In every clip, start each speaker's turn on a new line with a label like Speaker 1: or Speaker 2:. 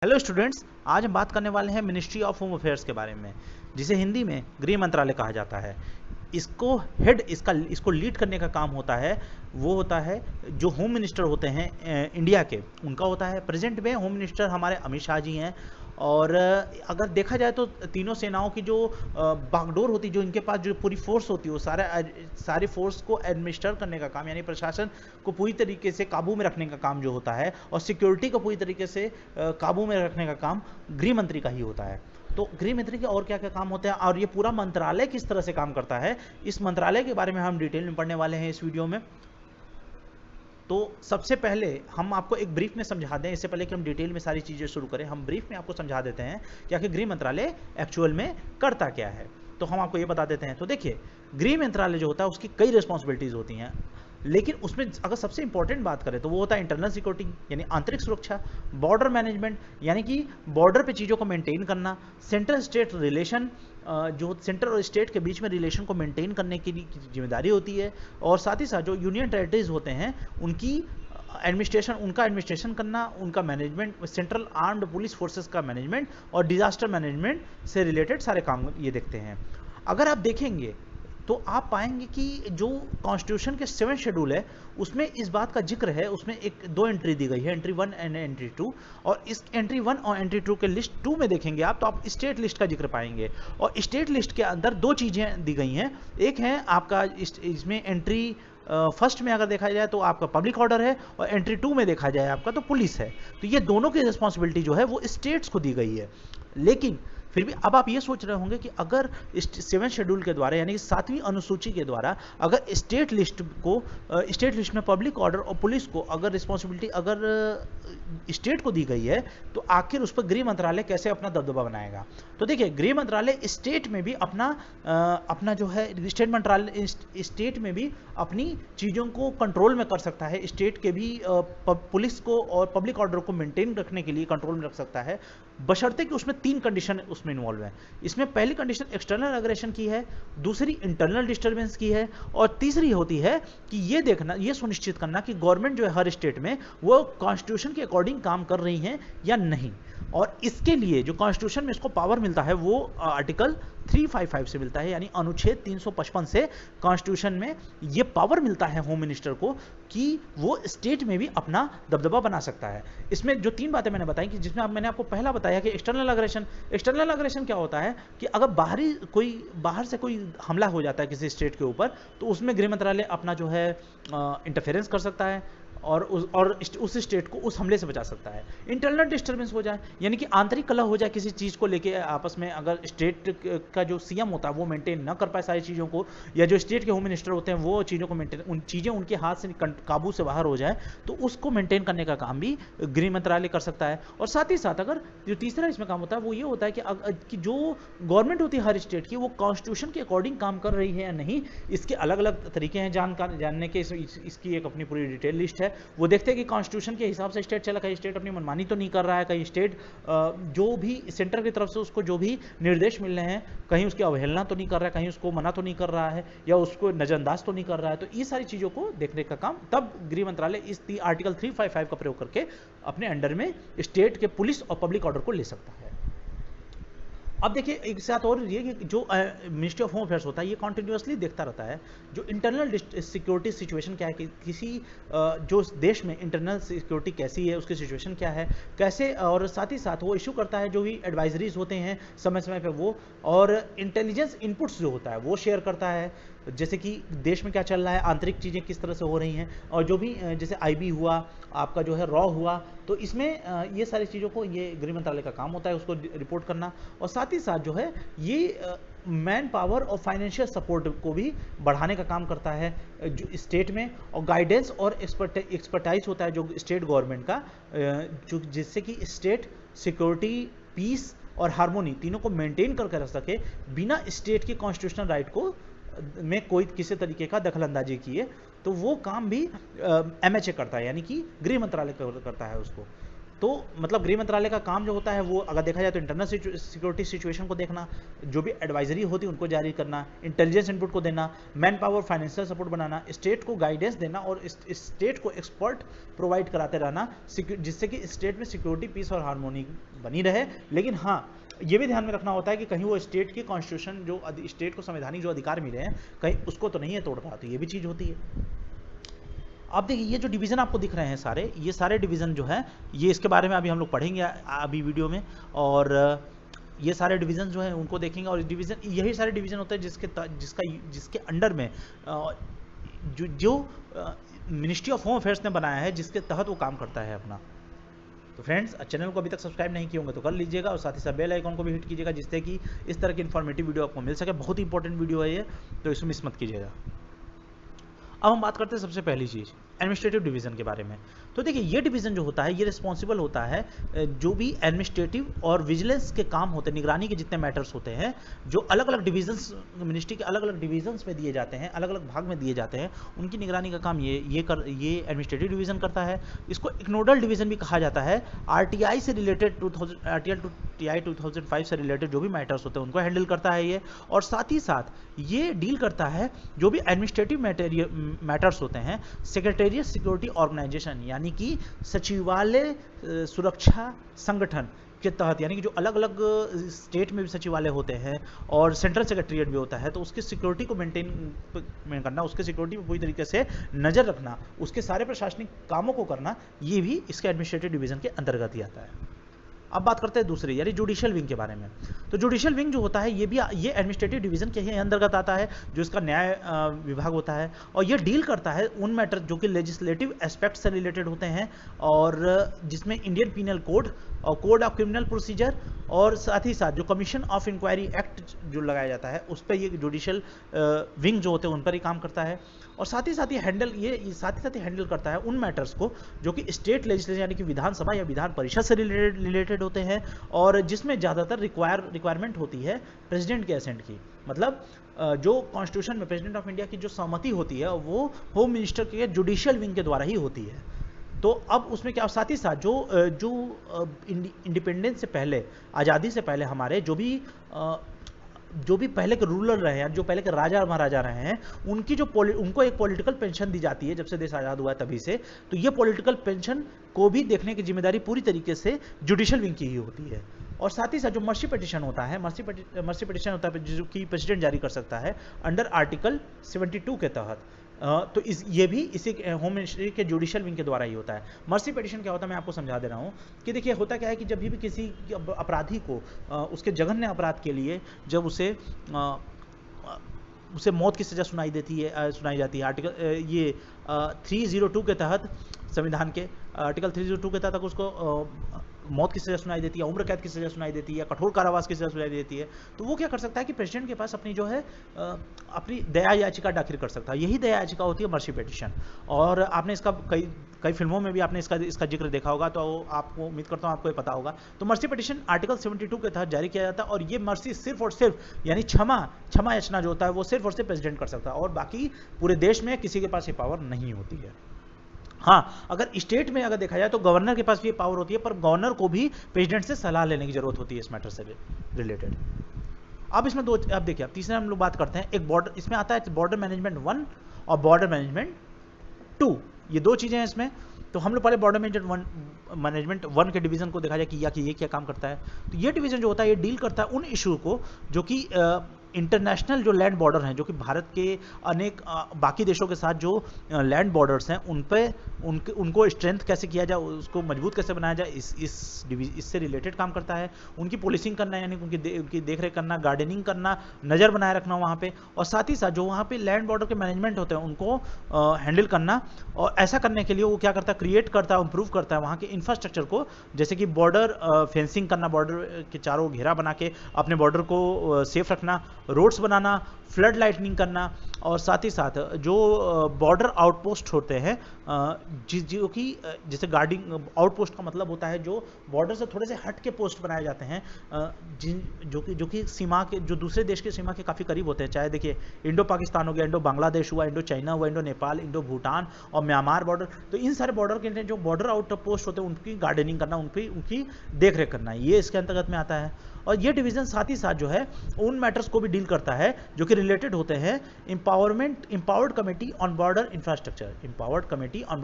Speaker 1: Hello students, आज हम बात करने वाले हैं मिनिस्ट्री ऑफ होम अफेयर्स के बारे में, जिसे हिंदी में गृह मंत्रालय कहा जाता है। इसको हेड इसको लीड करने का काम होता है, वो होता है जो होम मिनिस्टर होते हैं इंडिया के, उनका होता है। प्रेजेंट में होम मिनिस्टर हमारे अमित शाह जी हैं। और अगर देखा जाए तो तीनों सेनाओं की जो बागडोर होती है, जो इनके पास जो पूरी फोर्स होती है, वो सारे फोर्स को एडमिनिस्टर करने का काम, यानी प्रशासन को पूरी तरीके से काबू में रखने का काम जो होता है, और सिक्योरिटी को पूरी तरीके से काबू में रखने का काम गृह मंत्री का ही होता है। तो गृह मंत्री के और क्या क्या काम होते हैं और ये पूरा मंत्रालय किस तरह से काम करता है, इस मंत्रालय के बारे में हम डिटेल में पढ़ने वाले हैं इस वीडियो में। तो सबसे पहले हम आपको एक ब्रीफ में समझा दें, इससे पहले कि हम डिटेल में सारी चीज़ें शुरू करें, हम ब्रीफ में आपको समझा देते हैं कि आखिर गृह मंत्रालय एक्चुअल में करता क्या है। तो हम आपको ये बता देते हैं। तो देखिए, गृह मंत्रालय जो होता है उसकी कई रिस्पॉन्सिबिलिटीज़ होती हैं, लेकिन उसमें अगर सबसे इंपॉर्टेंट बात करें तो वो होता है इंटरनल सिक्योरिटी, यानी आंतरिक सुरक्षा, बॉर्डर मैनेजमेंट, यानी कि बॉर्डर पे चीज़ों को मेंटेन करना, सेंट्रल स्टेट रिलेशन, जो सेंटर और स्टेट के बीच में रिलेशन को मेंटेन करने की जिम्मेदारी होती है, और साथ ही साथ जो यूनियन टेरिटरीज होते हैं उनकी एडमिनिस्ट्रेशन करना, उनका management, central armed police forces का मैनेजमेंट और डिजास्टर मैनेजमेंट से रिलेटेड सारे काम ये देखते हैं। अगर आप देखेंगे तो आप पाएंगे कि जो कॉन्स्टिट्यूशन के 7 शेड्यूल है उसमें इस बात का जिक्र है, उसमें दो एंट्री दी गई है, एंट्री 1 एंड एंट्री 2। और इस एंट्री 1 और एंट्री 2 के लिस्ट 2 में देखेंगे आप, तो आप स्टेट लिस्ट का जिक्र पाएंगे। और स्टेट लिस्ट के अंदर दो चीज़ें दी गई हैं। एक है आपका इसमें एंट्री फर्स्ट में अगर देखा जाए तो आपका पब्लिक ऑर्डर है, और एंट्री 2 में देखा जाए आपका तो पुलिस है। तो ये दोनों की रिस्पॉन्सिबिलिटी जो है वो स्टेट्स को दी गई है। लेकिन फिर भी अब आप ये सोच रहे होंगे कि अगर 7 शेड्यूल के द्वारा, यानी कि 7वीं अनुसूची के द्वारा, अगर स्टेट लिस्ट में पब्लिक ऑर्डर और पुलिस को अगर रिस्पॉन्सिबिलिटी अगर स्टेट को दी गई है, तो आखिर उस पर गृह मंत्रालय कैसे अपना दबदबा बनाएगा। तो देखिए, गृह मंत्रालय स्टेट में भी अपना जो है स्टेट मंत्रालय स्टेट में भी अपनी चीज़ों को कंट्रोल में कर सकता है। स्टेट के भी पुलिस को और पब्लिक ऑर्डर को मेंटेन रखने के लिए कंट्रोल में रख सकता है, बशर्ते कि उसमें 3 कंडीशन उसमें इन्वॉल्व है। इसमें पहली कंडीशन एक्सटर्नल अग्रेशन की है, दूसरी इंटरनल डिस्टर्बेंस की है, और तीसरी होती है कि ये सुनिश्चित करना कि गवर्नमेंट जो है हर स्टेट में वो कॉन्स्टिट्यूशन के अकॉर्डिंग काम कर रही है या नहीं। और इसके लिए जो कॉन्स्टिट्यूशन में इसको पावर मिलता है वो आर्टिकल 355 से मिलता है, यानी अनुच्छेद 355 से कॉन्स्टिट्यूशन में ये पावर मिलता है होम मिनिस्टर को कि वो स्टेट में भी अपना दबदबा बना सकता है। इसमें जो 3 बातें मैंने बताई, कि जिसमें मैंने आपको पहला बताया कि एक्सटर्नल अग्रेशन क्या होता है कि अगर बाहर से कोई हमला हो जाता है किसी स्टेट के ऊपर, तो उसमें गृह मंत्रालय अपना जो है इंटरफेरेंस कर सकता है और उस स्टेट को उस हमले से बचा सकता है। इंटरनल डिस्टर्बेंस हो जाए, यानी कि आंतरिक कलह हो जाए किसी चीज़ को लेके आपस में, अगर स्टेट का जो सीएम होता है वो मेंटेन ना कर पाए सारी चीज़ों को, या जो स्टेट के होम मिनिस्टर होते हैं वो चीज़ों को चीज़ें उनके हाथ से काबू से बाहर हो जाए, तो उसको मेंटेन करने का काम भी गृह मंत्रालय कर सकता है। और साथ ही साथ अगर जो तीसरा इसमें काम होता है वो ये होता है कि जो गवर्नमेंट होती है हर स्टेट की, वो कॉन्स्टिट्यूशन के अकॉर्डिंग काम कर रही है या नहीं, इसके अलग अलग तरीके हैं जानने के। इसकी एक अपनी पूरी डिटेल लिस्ट है। वो देखते हैं कि कॉन्स्टिट्यूशन के हिसाब से स्टेट चला, कहीं स्टेट अपनी मनमानी तो नहीं कर रहा है, कहीं स्टेट जो भी सेंटर की तरफ से उसको जो भी निर्देश मिल रहे हैं कहीं उसकी अवहेलना तो नहीं कर रहा है, कहीं उसको मना तो नहीं कर रहा है, या उसको नजरअंदाज तो नहीं कर रहा है। तो ये सारी चीज़ों को देखने का काम तब गृह मंत्रालय इस आर्टिकल 355 का प्रयोग करके अपने अंडर में स्टेट के पुलिस और पब्लिक ऑर्डर को ले सकता है। अब देखिए, एक साथ और ये कि जो मिनिस्ट्री ऑफ होम अफेयर्स होता है ये कॉन्टिन्यूसली देखता रहता है जो इंटरनल सिक्योरिटी सिचुएशन क्या है, कि किसी जो देश में इंटरनल सिक्योरिटी कैसी है, उसकी सिचुएशन क्या है कैसे, और साथ ही साथ वो इशू करता है जो भी एडवाइजरीज होते हैं समय समय पे वो, और इंटेलिजेंस इनपुट्स जो होता है वो शेयर करता है, जैसे कि देश में क्या चल रहा है, आंतरिक चीज़ें किस तरह से हो रही हैं, और जो भी जैसे आईबी हुआ, आपका जो है रॉ हुआ, तो इसमें ये सारी चीज़ों को ये गृह मंत्रालय का काम होता है उसको रिपोर्ट करना। और साथ ही साथ जो है ये मैन पावर और फाइनेंशियल सपोर्ट को भी बढ़ाने का काम करता है जो स्टेट में, और गाइडेंस और एक्सपर्टाइज होता है जो स्टेट गवर्नमेंट का, जो जिससे कि स्टेट सिक्योरिटी, पीस और हार्मोनी तीनों को मेंटेन करके रख सके बिना स्टेट की कॉन्स्टिट्यूशनल राइट को में कोई किसी तरीके का दखलंदाजी किए। तो वो काम भी MHA करता है, यानी कि गृह मंत्रालय करता है उसको। तो मतलब गृह मंत्रालय का काम जो होता है वो अगर देखा जाए तो इंटरनल सिक्योरिटी सिचुएशन को देखना, जो भी एडवाइजरी होती है उनको जारी करना, इंटेलिजेंस इनपुट को देना, मैन पावर फाइनेंशियल सपोर्ट बनाना, स्टेट को गाइडेंस देना और स्टेट को एक्सपर्ट प्रोवाइड कराते रहना, जिससे कि स्टेट में सिक्योरिटी, पीस और हार्मोनी बनी रहे, लेकिन हाँ ये भी ध्यान में रखना होता है कि कहीं वो स्टेट की कॉन्स्टिट्यूशन जो स्टेट को संवैधानिक जो अधिकार मिले हैं कहीं उसको तो नहीं है तोड़ रहा, तो ये भी चीज़ होती है। अब देखिए ये जो डिवीज़न आपको दिख रहे हैं सारे, ये सारे डिवीज़न जो है ये इसके बारे में अभी हम लोग पढ़ेंगे अभी वीडियो में, और ये सारे डिवीज़न जो हैं उनको देखेंगे, और डिवीज़न यही सारे डिवीज़न होते हैं जिसके अंडर में जो मिनिस्ट्री ऑफ होम अफेयर्स ने बनाया है, जिसके तहत वो काम करता है अपना। तो फ्रेंड्स, चैनल को अभी तक सब्सक्राइब नहीं किए होंगे तो कर लीजिएगा, और साथ ही साथ बेल आइकॉन को भी हिट कीजिएगा, जिससे कि इस तरह की इन्फॉर्मेटिव वीडियो आपको मिल सके। बहुत ही इंपॉर्टेंट वीडियो है ये, तो इसमें मिस मत कीजिएगा। अब हम बात करते हैं सबसे पहली चीज़ एडमिनिस्ट्रेटिव डिवीज़न के बारे में। तो देखिए ये डिवीज़न जो होता है ये रिस्पॉन्सिबल होता है जो भी एडमिनिस्ट्रेटिव और विजिलेंस के काम होते हैं, निगरानी के जितने मैटर्स होते हैं जो अलग अलग डिवीजन्स मिनिस्ट्री के अलग अलग डिवीजन्स में दिए जाते हैं, अलग अलग भाग में दिए जाते हैं, उनकी निगरानी का काम ये एडमिनिस्ट्रेटिव डिवीज़न करता है। इसको एक नोडल डिवीज़न भी कहा जाता है। आरटीआई से रिलेटेड आरटीआई 2005 से रिलेटेड जो भी मैटर्स होते हैं उनको हैंडल करता है ये, और साथ ही साथ ये डील करता है जो भी एडमिनिस्ट्रेटिव मैटर्स होते हैं सेक्रेटेरिएट सिक्योरिटी ऑर्गेनाइजेशन, यानी कि सचिवालय सुरक्षा संगठन के तहत, यानी कि जो अलग अलग स्टेट में भी सचिवालय होते हैं और सेंट्रल सेक्रेटेरिएट भी होता है, तो उसकी सिक्योरिटी को मेंटेन करना, उसके सिक्योरिटी पर पूरी तरीके से नज़र रखना, उसके सारे प्रशासनिक कामों को करना, ये भी इसके एडमिनिस्ट्रेटिव डिवीज़न के अंतर्गत ही आता है। अब बात करते हैं दूसरी यानी जुडिशियल विंग के बारे में। तो जुडिशियल विंग जो होता है ये एडमिनिस्ट्रेटिव डिवीज़न के ही अंतर्गत आता है, जो इसका न्याय विभाग होता है, और ये डील करता है उन मैटर जो कि लेजिस्लेटिव एस्पेक्ट से रिलेटेड होते हैं, और जिसमें इंडियन पीनल कोड और कोड ऑफ क्रिमिनल प्रोसीजर और साथ ही साथ जो कमीशन ऑफ इंक्वायरी एक्ट जो लगाया जाता है उस पर ये जुडिशियल विंग जो होते हैं उन पर ही काम करता है। और साथ ही साथ ये हैंडल करता है उन मैटर्स को जो कि स्टेट लेजिस्लेशन यानी कि विधानसभा या विधान परिषद से रिलेटेड होते हैं, और जिसमें ज़्यादातर रिक्वायरमेंट होती है प्रेसिडेंट के एसेंट की। मतलब जो कॉन्स्टिट्यूशन में प्रेसिडेंट ऑफ इंडिया की जो सहमति होती है वो होम मिनिस्टर के जुडिशियल विंग के द्वारा ही होती है। तो अब उसमें क्या, साथ ही साथ जो इंडिपेंडेंस से पहले, आज़ादी से पहले हमारे जो भी पहले के रूलर रहे हैं, जो पहले के राजा महाराजा रहे हैं, उनको एक पॉलिटिकल पेंशन दी जाती है जब से देश आज़ाद हुआ है तभी से। तो ये पॉलिटिकल पेंशन को भी देखने की जिम्मेदारी पूरी तरीके से जुडिशियल विंग की ही होती है। और साथ ही साथ जो मर्सी पिटिशन होता है जो कि प्रेसिडेंट जारी कर सकता है अंडर आर्टिकल 72 के तहत, तो ये भी इसी होम मिनिस्ट्री के जुडिशियल विंग के द्वारा ही होता है। मर्सी पिटिशन क्या होता है मैं आपको समझा दे रहा हूँ कि देखिए होता क्या है कि जब भी किसी अपराधी को उसके जघन्य अपराध के लिए जब उसे मौत की सज़ा सुनाई जाती है आर्टिकल 302 के तहत, संविधान के आर्टिकल 302 के तहत उसको मौत की सज़ा सुनाई देती है, उम्र कैद की सज़ा सुनाई देती है, कठोर कारावास की सज़ा सुनाई देती है, तो वो क्या कर सकता है कि प्रेसिडेंट के पास अपनी जो है अपनी दया याचिका दाखिल कर सकता है। यही दया याचिका होती है मर्सी पिटिशन। और आपने इसका कई फिल्मों में भी आपने इसका जिक्र देखा होगा, तो आपको उम्मीद करता हूँ आपको ये पता होगा। तो मर्सी पिटिशन आर्टिकल 72 के तहत जारी किया जाता है, और ये मर्सी सिर्फ और सिर्फ यानी क्षमा याचना जो होता है वो सिर्फ और सिर्फ प्रेसिडेंट कर सकता है, और बाकी पूरे देश में किसी के पास ये पावर नहीं होती है। हाँ, अगर स्टेट में अगर देखा जाए तो गवर्नर के पास भी ये पावर होती है, पर गवर्नर को भी प्रेसिडेंट से सलाह लेने की जरूरत होती है इस मैटर से रिलेटेड। अब इसमें अब देखिए, अब तीसरे हम लोग बात करते हैं एक बॉर्डर, इसमें आता है बॉर्डर मैनेजमेंट 1 और बॉर्डर मैनेजमेंट 2, ये दो चीज़ें हैं इसमें। तो हम लोग पहले बॉर्डर मैनेजमेंट 1 के डिवीज़न को देखा जाए कि ये क्या काम करता है। तो ये डिवीज़न जो होता है ये डील करता है उन इशू को जो कि इंटरनेशनल जो लैंड बॉर्डर हैं, जो कि भारत के अनेक बाकी देशों के साथ जो लैंड बॉर्डर्स हैं उनको स्ट्रेंथ कैसे किया जाए, उसको मजबूत कैसे बनाया जाए, इससे रिलेटेड काम करता है। उनकी पुलिसिंग करना यानी उनकी देख रेख करना, गार्डनिंग करना, नज़र बनाए रखना वहाँ पे, और साथ ही साथ जो वहाँ पे लैंड बॉर्डर के मैनेजमेंट होते हैं उनको हैंडल करना। और ऐसा करने के लिए वो क्या करता है, क्रिएट करता है, इम्प्रूव करता है वहाँ के इंफ्रास्ट्रक्चर को, जैसे कि बॉर्डर फेंसिंग करना, बॉर्डर के चारों घेरा बना के अपने बॉर्डर को सेफ रखना, रोड्स बनाना, फ्लड लाइटनिंग करना, और साथ ही साथ जो बॉर्डर आउटपोस्ट होते हैं जो कि जैसे गार्डिंग आउटपोस्ट का मतलब होता है जो बॉर्डर से थोड़े से हट के पोस्ट बनाए जाते हैं, जो कि सीमा के, जो दूसरे देश के सीमा के काफ़ी करीब होते हैं। चाहे देखिए इंडो पाकिस्तान हो गया, इंडो बांग्लादेश हुआ, इंडो चाइना हुआ, इंडो नेपाल, इंडो भूटान और म्यांमार बॉर्डर। तो इन सारे बॉर्डर के जो बॉर्डर आउटपोस्ट होते हैं उनकी गार्डनिंग करना, उनकी देख रेख करना, ये इसके अंतर्गत में आता है। और ये डिवीज़न साथ ही साथ जो है उन मैटर्स को भी डील करता है जो कि रिलेटेड होते हैं empowered committee on border infrastructure, empowered committee on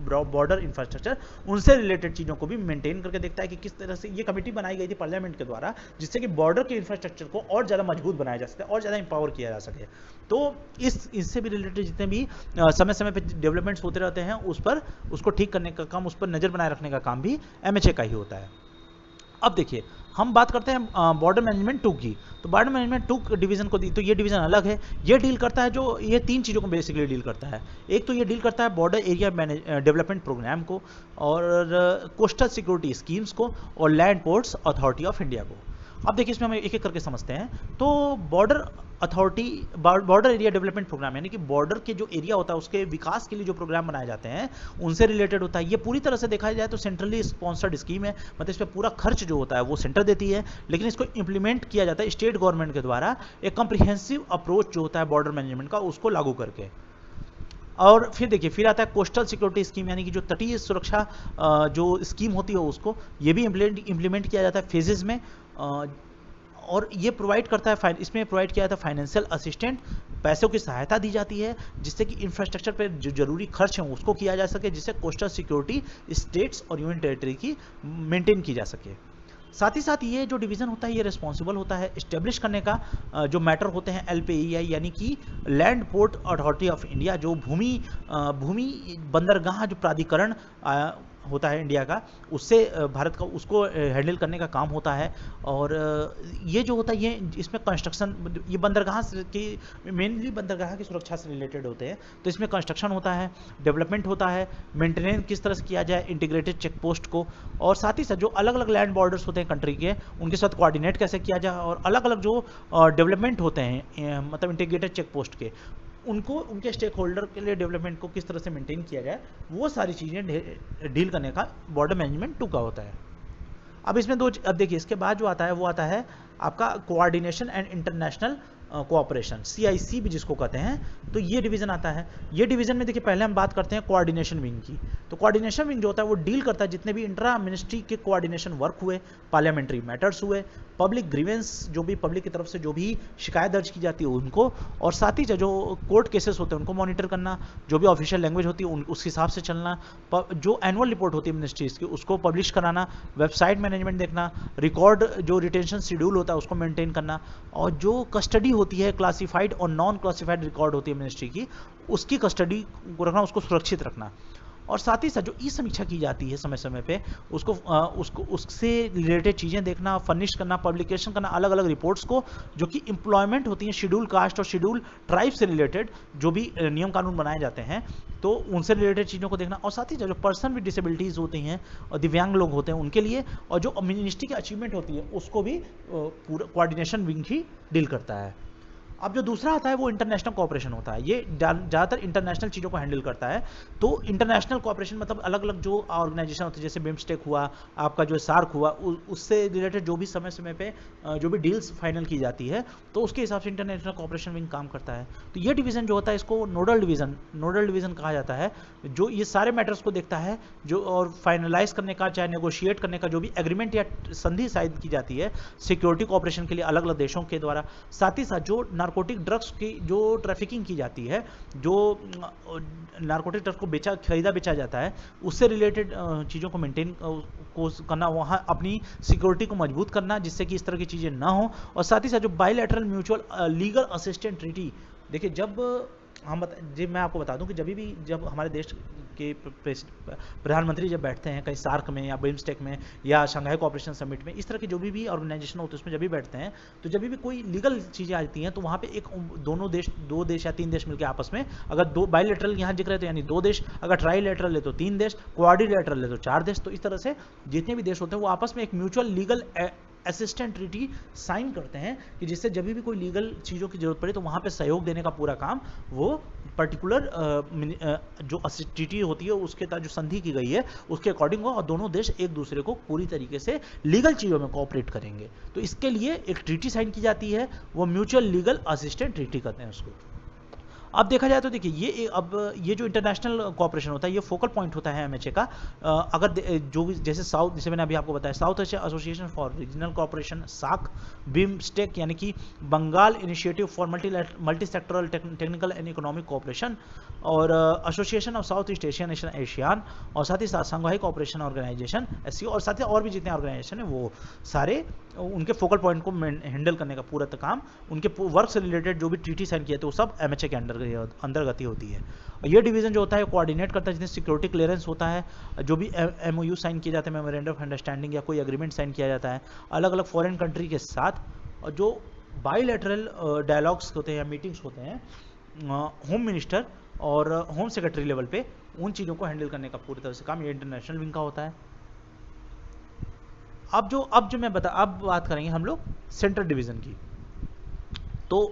Speaker 1: border infrastructure, उनसे रिलेटेड चीज़ों को भी मेंटेन करके देखता है कि किस तरह से ये कमेटी बनाई गई थी पार्लियामेंट के द्वारा, जिससे कि बॉर्डर के इंफ्रास्ट्रक्चर को और ज़्यादा मजबूत बनाया जा सके और ज़्यादा एम्पावर किया जा सके। तो इससे भी रिलेटेड जितने भी समय समय पे डेवलपमेंट्स होते रहते हैं उस पर उसको ठीक करने का काम, उस पर नज़र बनाए रखने का काम भी MHA का ही होता है। अब देखिए हम बात करते हैं बॉर्डर मैनेजमेंट 2 की। तो बॉर्डर मैनेजमेंट 2 डिवीज़न को दी, तो ये डिवीज़न अलग है। ये डील करता है जो ये 3 चीज़ों को बेसिकली डील करता है। एक तो ये डील करता है बॉर्डर एरिया डेवलपमेंट प्रोग्राम को, और कोस्टल सिक्योरिटी स्कीम्स को, और land ports authority of India को। अब देखिए इसमें हम एक एक करके समझते हैं। तो बॉर्डर एरिया डेवलपमेंट प्रोग्राम यानी कि बॉर्डर के जो एरिया होता है उसके विकास के लिए जो प्रोग्राम बनाए जाते हैं उनसे रिलेटेड होता है। ये पूरी तरह से देखा जाए तो सेंट्रली स्पॉन्सर्ड स्कीम है, मतलब इस पर पूरा खर्च जो होता है वो सेंटर देती है, लेकिन इसको इंप्लीमेंट किया जाता है स्टेट गवर्नमेंट के द्वारा एक कम्प्रिहेंसिव अप्रोच जो होता है बॉर्डर मैनेजमेंट का, उसको लागू करके। और फिर देखिए फिर आता है कोस्टल सिक्योरिटी स्कीम, यानी कि जो तटीय सुरक्षा जो स्कीम होती है उसको ये भी इम्प्लीमेंट किया जाता है फेजेस में। और ये प्रोवाइड करता है इसमें प्रोवाइड किया जाता है फाइनेंशियल असिस्टेंट, पैसों की सहायता दी जाती है जिससे कि इंफ्रास्ट्रक्चर पर जो जरूरी खर्च है उसको किया जा सके, जिससे कोस्टल सिक्योरिटी स्टेट्स और यूनियन टेरिटरी की मेंटेन की जा सके। साथ ही साथ ये जो डिवीज़न होता है ये रिस्पॉन्सिबल होता है इस्टेब्लिश करने का जो मैटर होते हैं LPEI यानी कि land port authority of India, जो भूमि बंदरगाह जो प्राधिकरण होता है इंडिया का, उससे भारत का उसको हैंडल करने का काम होता है। और ये जो होता है ये इसमें कंस्ट्रक्शन, ये बंदरगाह की मेनली बंदरगाह की सुरक्षा से रिलेटेड होते हैं, तो इसमें कंस्ट्रक्शन होता है, डेवलपमेंट होता है, मेंटेनेंस किस तरह से किया जाए इंटीग्रेटेड चेक पोस्ट को, और साथ ही साथ जो अलग अलग लैंड बॉर्डर्स होते हैं कंट्री के उनके साथ कोऑर्डिनेट कैसे किया जाए, और अलग अलग जो डेवलपमेंट होते हैं मतलब इंटीग्रेटेड चेक पोस्ट के उनको उनके स्टेक होल्डर के लिए डेवलपमेंट को किस तरह से मेंटेन किया जाए, वो सारी चीज़ें डील करने का बॉर्डर मैनेजमेंट 2 का होता है। अब इसमें अब देखिए इसके बाद जो आता है वो आता है आपका coordination and international cooperation, CIC भी जिसको कहते हैं। तो ये डिवीज़न आता है। ये डिवीज़न में देखिए पहले हम बात करते हैं कोऑर्डिनेशन विंग की। तो कोऑर्डिनेशन विंग जो होता है वो डील करता है जितने भी इंट्रा मिनिस्ट्री के कोऑर्डिनेशन वर्क हुए, पार्लियामेंट्री मैटर्स हुए, पब्लिक ग्रीवेंस जो भी पब्लिक की तरफ से जो भी शिकायत दर्ज की जाती है उनको, और साथ ही जो कोर्ट केसेस होते हैं उनको मॉनिटर करना, जो भी ऑफिशियल लैंग्वेज होती है उस हिसाब से चलना, जो एनुअल रिपोर्ट होती है मिनिस्ट्रीज की उसको पब्लिश कराना, वेबसाइट मैनेजमेंट देखना, रिकॉर्ड जो रिटेंशन शेड्यूल होता है उसको मेंटेन करना, और जो कस्टडी होती है क्लासिफाइड और नॉन क्लासिफाइड रिकॉर्ड होती है मिनिस्ट्री की, उसकी कस्टडी को रखना, उसको सुरक्षित रखना। और साथ ही साथ जो ई समीक्षा की जाती है समय समय पे उससे रिलेटेड चीज़ें देखना, फर्निश करना, पब्लिकेशन करना अलग अलग रिपोर्ट्स को, जो कि एम्प्लॉयमेंट होती हैं शेड्यूल कास्ट और शेड्यूल ट्राइब से रिलेटेड जो भी नियम कानून बनाए जाते हैं तो उनसे रिलेटेड चीज़ों को देखना। और साथ ही जो पर्सन विद डिसेबिलिटीज़ होती हैं और दिव्यांग लोग होते हैं उनके लिए, और जो मिनिस्ट्री की अचीवमेंट होती है उसको भी पूरा कोऑर्डिनेशन विंग ही डील करता है। अब जो दूसरा आता है वो इंटरनेशनल कोऑपरेशन होता है। ये ज़्यादातर इंटरनेशनल चीज़ों को हैंडल करता है। तो इंटरनेशनल कोऑपरेशन मतलब अलग अलग जो ऑर्गेनाइजेशन होती है, जैसे बिम्स्टेक हुआ, आपका जो सार्क हुआ, उससे रिलेटेड जो भी समय समय पे जो भी डील्स फाइनल की जाती है तो उसके हिसाब से इंटरनेशनल कोऑपरेशन विंग काम करता है। तो ये डिवीज़न जो होता है इसको नोडल डिवीज़न कहा जाता है, जो ये सारे मैटर्स को देखता है जो और फाइनलाइज करने का, चाहे नेगोशिएट करने का जो भी एग्रीमेंट या संधि साइन की जाती है सिक्योरिटी कोऑपरेशन के लिए अलग अलग देशों के द्वारा। साथ ही साथ जो नार्कोटिक ड्रग्स की जो ट्रैफिकिंग की जाती है, जो नार्कोटिक ड्रग्स को खरीदा बेचा जाता है, उससे रिलेटेड चीज़ों को मेंटेन को करना, वहाँ अपनी सिक्योरिटी को मजबूत करना जिससे कि इस तरह की चीज़ें ना हो। और साथ ही साथ जो bilateral mutual legal assistant treaty, देखिए मैं आपको बता दूं कि जब हमारे देश के प्रधानमंत्री जब बैठते हैं कहीं सार्क में या बिम्स्टेक में या शंघाई कोऑपरेशन समिट में, इस तरह की जो भी ऑर्गेनाइजेशन होते हैं उसमें जब भी बैठते हैं तो जब भी कोई लीगल चीज़ें आती हैं तो वहाँ पे दो देश या 3 देश मिलकर आपस में, अगर दो बायलैटरल यहाँ जिक्र है तो यानी 2 देश, अगर ट्राईलैटरल ले तो 3 देश, क्वाड्रिलैटरल ले तो 4 देश। तो इस तरह से जितने भी देश होते हैं वो आपस में एक mutual legal assistant treaty sign करते हैं कि जिससे जब भी कोई लीगल चीज़ों की जरूरत पड़े तो वहाँ पे सहयोग देने का पूरा काम वो पर्टिकुलर जो ट्रीटी होती है उसके तहत जो संधि की गई है उसके अकॉर्डिंग हो, और दोनों देश एक दूसरे को पूरी तरीके से लीगल चीज़ों में कोऑपरेट करेंगे। तो इसके लिए एक ट्रीटी साइन की जाती है, वो म्यूचुअल लीगल असिस्टेंट ट्रीटी कहते हैं उसको। अब देखा जाए तो देखिए अब ये जो इंटरनेशनल कोऑपरेशन होता है ये फोकल पॉइंट होता है एमएचए का। जो जैसे साउथ, जैसे मैंने अभी आपको बताया, South Asia association for regional cooperation, साक, बिम्स्टेक यानी कि Bengal initiative for multi sectoral technical and economic cooperation, और association of South East Asia nation ASEAN, और साथ ही साथ संघाई कोऑपरेशन ऑर्गेनाइजेशन एससीओ, और साथ ही और भी जितने ऑर्गेनाइजेशन है वो सारे उनके फोकल पॉइंट को हैंडल करने का पूरा काम, उनके वर्क से रिलेटेड जो भी ट्रीटी साइन किए थे वो सब एमएचए के अंतर्गत ही होती है। और ये डिवीजन जो होता है कोऑर्डिनेट करता है जिसमें सिक्योरिटी क्लियरेंस होता है, जो भी एमओयू साइन किए जाते हैं, मेमोरेंडम ऑफ अंडरस्टैंडिंग या कोई एग्रीमेंट साइन किया जाता है अलग अलग फॉरेन कंट्री के साथ, और जो बायलैटरल डायलॉग्स होते हैं या मीटिंग्स होते हैं होम मिनिस्टर और होम सेक्रेटरी लेवल पे, उन चीज़ों को हैंडल करने का पूरी तरह से काम ये इंटरनेशनल विंग का होता है। अब बात करेंगे हम लोग सेंट्रल डिवीजन की। तो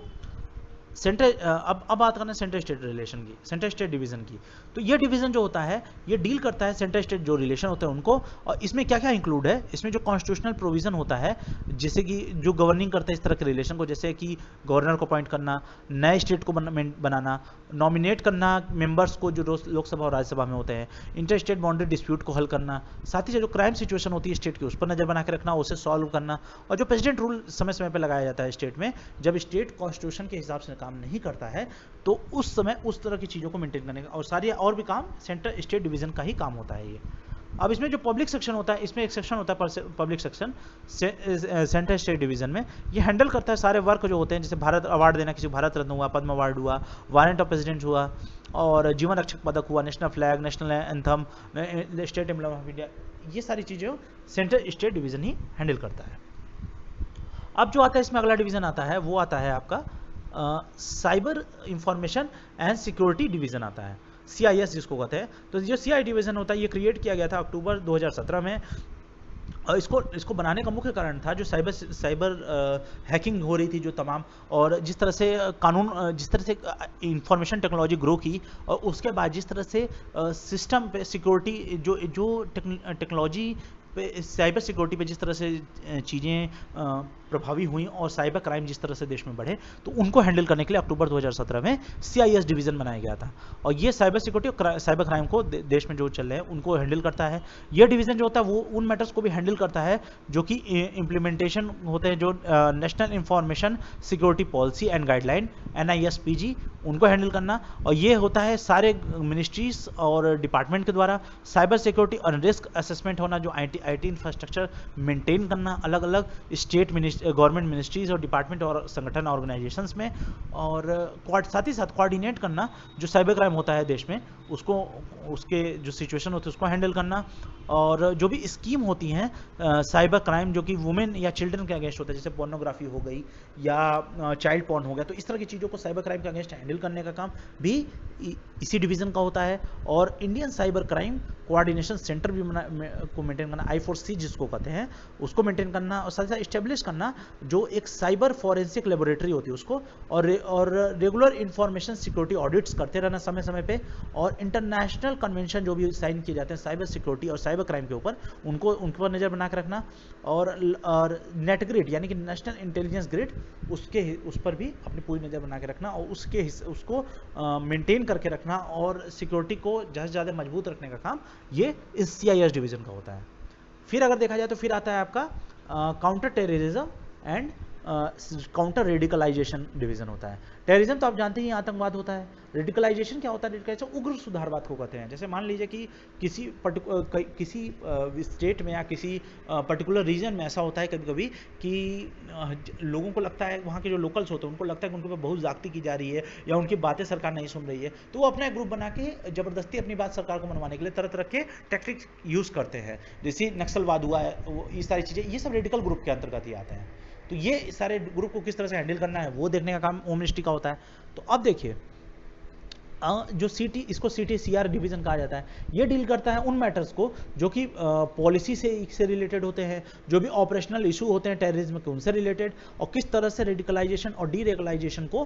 Speaker 1: अब बात करना है सेंट्रल स्टेट रिलेशन की, सेंट्रल स्टेट डिवीजन की। तो ये डिवीजन जो होता है ये डील करता है सेंट्रल स्टेट जो रिलेशन होते हैं उनको, और इसमें क्या क्या इंक्लूड है, इसमें जो कॉन्स्टिट्यूशनल प्रोविजन होता है जैसे कि जो गवर्निंग करता है इस तरह के रिलेशन को, जैसे कि गवर्नर को अपॉइंट करना, नए स्टेट को बनाना, नॉमिनेट करना मेंबर्स को जो लोकसभा और राज्यसभा में होते हैं, इंटर स्टेट बाउंड्री डिस्प्यूट को हल करना, साथ ही जो क्राइम सिचुएशन होती है स्टेट की उस पर नजर बना के रखना, उसे सॉल्व करना, और जो प्रेसिडेंट रूल समय समय पर लगाया जाता है स्टेट में, जब स्टेट कॉन्स्टिट्यूशन के हिसाब से काम नहीं करता है तो उस समय उस तरह की चीज़ों को मेंटेन करने का और सारी और भी काम सेंट्रल स्टेट डिवीजन का ही काम होता है ये। अब इसमें जो पब्लिक सेक्शन होता है, इसमें एक सेक्शन होता है public section central state division में, ये हैंडल करता है सारे वर्क जो होते हैं, जैसे भारत अवार्ड देना, किसी भारत रत्न हुआ, पद्म अवार्ड हुआ, वारंट ऑफ प्रेसिडेंट हुआ, और जीवन रक्षक पदक हुआ, national flag, national anthem, state emblem of India, ये सारी चीज़ें सेंट्रल स्टेट डिवीजन ही हैंडल करता है। अब जो आता है इसमें अगला डिवीजन आता है वो आता है आपका cyber information and security division आता है, CIS जिसको कहते हैं। तो जो CI डिवीजन होता है ये क्रिएट किया गया था अक्टूबर 2017 में, और इसको बनाने का मुख्य कारण था जो साइबर हैकिंग हो रही थी जो तमाम, और जिस तरह से जिस तरह से इंफॉर्मेशन टेक्नोलॉजी ग्रो की, और उसके बाद जिस तरह से सिस्टम पे सिक्योरिटी जो टेक्नोलॉजी पे, साइबर सिक्योरिटी पे जिस तरह से चीज़ें प्रभावी हुई और साइबर क्राइम जिस तरह से देश में बढ़े, तो उनको हैंडल करने के लिए अक्टूबर 2017 में CIS डिवीज़न बनाया गया था। और ये साइबर सिक्योरिटी और साइबर क्राइम को देश में जो चल रहे हैं उनको हैंडल करता है। ये डिवीज़न जो होता है वो उन मैटर्स को भी हैंडल करता है जो कि इम्प्लीमेंटेशन होते हैं, जो national information security policy and guideline NISPG, उनको हैंडल करना। और ये होता है सारे मिनिस्ट्रीज और डिपार्टमेंट के द्वारा साइबर सिक्योरिटी और रिस्क असेसमेंट होना, जो IT इंफ्रास्ट्रक्चर मेंटेन करना अलग अलग स्टेट गवर्नमेंट मिनिस्ट्रीज और डिपार्टमेंट और संगठन ऑर्गेनाइजेशंस में, और साथ ही साथ कोऑर्डिनेट करना जो साइबर क्राइम होता है देश में उसको, उसके जो सिचुएशन होती है उसको हैंडल करना, और जो भी स्कीम होती हैं साइबर क्राइम जो कि वुमेन या चिल्ड्रन के अगेंस्ट होता है, जैसे पोर्नोग्राफी हो गई या चाइल्ड पॉर्न हो गया, तो इस तरह की चीज़ों को साइबर क्राइम के अगेंस्ट हैंडल करने का काम भी इसी डिवीज़न का होता है। और Indian cyber crime coordination centre भी को मेंटेन करना, I4C जिसको कहते हैं, उसको मेंटेन करना, और साथ ही साथ इस्टेब्लिश करना जो एक साइबर फॉरेंसिक लेबोरेटरी होती है उसको, और रेगुलर इंफॉर्मेशन सिक्योरिटी ऑडिट्स करते रहना समय समय पे, और इंटरनेशनल कन्वेंशन जो भी साइन किए जाते हैं साइबर सिक्योरिटी और साइबर क्राइम के ऊपर, उन पर नज़र बना के रखना, और नेट ग्रिड यानी कि नेशनल इंटेलिजेंस ग्रिड उस पर भी अपनी पूरी नज़र बना के रखना, और उसको मेंटेन करके रखना, और सिक्योरिटी को ज़्यादा से ज़्यादा मजबूत रखने का काम ये इस CIS डिवीज़न का होता है। फिर अगर देखा जाए तो फिर आता है आपका counter terrorism and counter radicalization division होता है। टेररिज्म तो आप जानते ही आतंकवाद होता है। रेडिकलाइजेशन क्या होता है? रेडिकलाइजेशन उग्र सुधारवाद को कहते हैं। जैसे मान लीजिए कि किसी स्टेट में या किसी पर्टिकुलर रीजन में ऐसा होता है कभी कभी कि लोगों को लगता है, वहाँ के जो लोकल्स होते हैं उनको लगता है कि उनके ऊपर बहुत ज़्यादती की जा रही है या उनकी बातें सरकार नहीं सुन रही है, तो वो अपना एक ग्रुप बना के ज़बरदस्ती अपनी बात सरकार को मनवाने के लिए तरह तरह के टैक्टिक्स यूज़ करते हैं। जैसे नक्सलवाद हुआ है, ये सारी चीज़ें, ये सब रेडिकल ग्रुप के अंतर्गत ही आते हैं। तो ये सारे ग्रुप को किस तरह से हैंडल करना है वो देखने का काम होम मिनिस्ट्री का होता है। तो अब देखिए जो इसको CTCR डिवीज़न कहा जाता है, ये डील करता है उन मैटर्स को जो कि पॉलिसी से रिलेटेड होते हैं, जो भी ऑपरेशनल इशू होते हैं टेररिज्म के उनसे रिलेटेड, और किस तरह से रेडिकलाइजेशन और डीरेगलाइजेशन को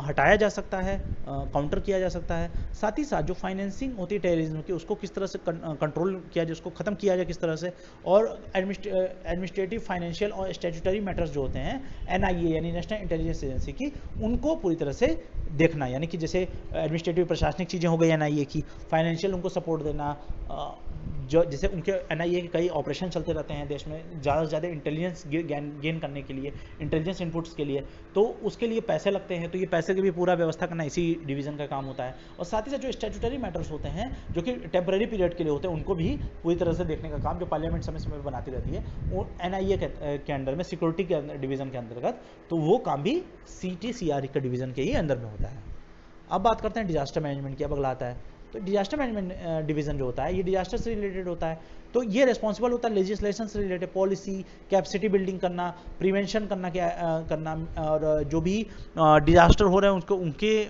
Speaker 1: हटाया जा सकता है, काउंटर किया जा सकता है। साथ ही साथ जो फाइनेंसिंग होती है टेररिज्म की, उसको किस तरह से कंट्रोल किया जाए, उसको ख़त्म किया जाए किस तरह से, और एडमिनिस्ट्रेटिव, फाइनेंशियल और स्टैट्यूटरी मैटर्स जो होते हैं NIA यानी नेशनल इंटेलिजेंस एजेंसी की, उनको पूरी तरह से देखना, यानी कि जैसे एडमिनिस्ट्रेटिव प्रशासनिक चीज़ें हो गई NIA की, फाइनेंशियल उनको सपोर्ट देना, जो जैसे उनके NIA के कई ऑपरेशन चलते रहते हैं देश में ज़्यादा से ज़्यादा इंटेलिजेंस गेन करने के लिए, इंटेलिजेंस इनपुट्स के लिए, तो उसके लिए पैसे लगते हैं, तो ये पैसे की भी पूरा व्यवस्था करना इसी डिवीज़न का काम होता है। और साथ ही साथ जो स्टैट्यूटरी मैटर्स होते हैं जो कि टेम्पररी पीरियड के लिए होते हैं, उनको भी पूरी तरह से देखने का काम जो पार्लियामेंट समय समय पर बनाती रहती है, वो NIA के अंडर में, सिक्योरिटी के डिवीज़न के अंतर्गत, तो वो काम भी CTCR के डिवीज़न के ही अंदर में होता है। अब बात करते हैं डिजास्टर मैनेजमेंट की। अब अगला आता है तो डिजास्टर मैनेजमेंट डिवीज़न जो होता है, ये डिजास्टर से रिलेटेड होता है, तो ये रिस्पॉन्सिबल होता है लेजिस्लेशन से रिलेटेड, पॉलिसी, कैपेसिटी बिल्डिंग करना, प्रिवेंशन करना, क्या करना, और जो भी डिजास्टर हो रहे हैं